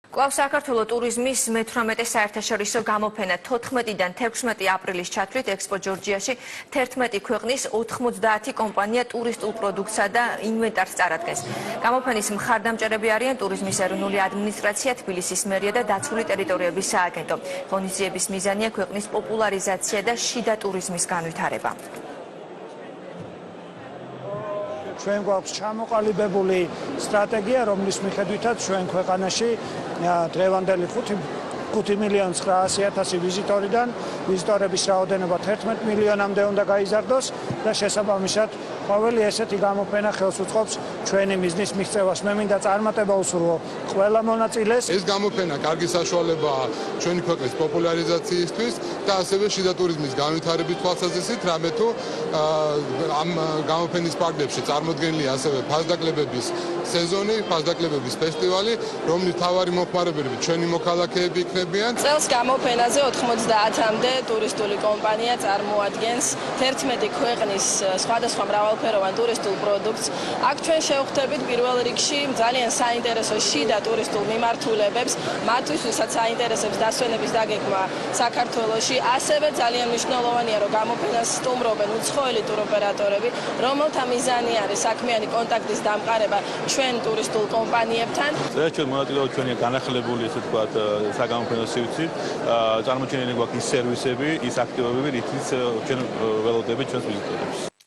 კვლავ საქართველოს ტურიზმის მე-18 საერთაშორისო გამოფენა 14-დან 16 აპრილის ჩათვლით ექსპო ჯორჯიაში 11 ქვეყნის 90 კომპანია ტურისტულ პროდუქტსა და ინვენტარს წარადგენს. გამოფენის მხარდამჭერები არიან ტურიზმის ეროვნული ადმინისტრაცია, თბილისის მერია და დაცული ტერიტორიების სააგენტო. ღონისძიების მიზანია ქვეყნის პოპულარიზაცია და შიდა ტურიზმის განვითარება. ჩვენ გვაქვს ჩამოყალიბებული სტრატეგია, რომლის მიხედვითაც ჩვენ ქვეყანაში დღევანდელი 5,900,000 ვიზიტორიდან ვიზიტორების რაოდენობა 11 მილიონამდე უნდა გაიზარდოს და შესაბამისად ყოველი ესეთი გამოფენა ხელს უწყობს ჩვენი მიზნის მიღწევას. მე მინდა წარმატება უსურვო ყველა მონაწილეს. ეს გამოფენა კარგი საშუალებაა ჩვენი ქვეყნის პოპულარიზაციისთვის და ასევე შიდა ტურიზმის განვითარების თვალსაზრისით, რამე თუ ამ გამოფენის პარკებში წარმოდგენილია ასევე ფასდაკლებების სეზონი, ფასდაკლებების ფესტივალი, რომლის მთავარი მომხმარებლები ჩვენი მოქალაქეები იქნებიან. წელს გამოფენაზე 90-მდე ტურისტული კომპანია წარმოადგენს 11 ქვეყნის სხვადასხვა მრავალფეროვან ტურისტულ პროდუქტს. აქ ჩვენ შევხვდებით პირველ რიგში ძალიან საინტერესო შიდა ტურისტულ მიმართულებებს, მათთვის, ვისაც საინტერესებს დასვენების დაგეგმა საქართველოში. ასევე ძალიან მნიშვნელოვანია, რომ გამოფენას სტუმრობენ უცხოელი ტუროპერატორები, რომელთა მიზანი არის საქმიანი კონტაქტის დამყარება ჩვენ ტურისტულ კომპანიებთან. ჩვენ მონაწილეობთ ჩვენი განახლებული, ესე ვთქვათ, საგამოფენო სივრცით, წარმოჩენილი გვაქვს ის სერვისები, ის აქტივობები, რითიც ჩვენ ველოდებით ჩვენს ვიზიტორებს.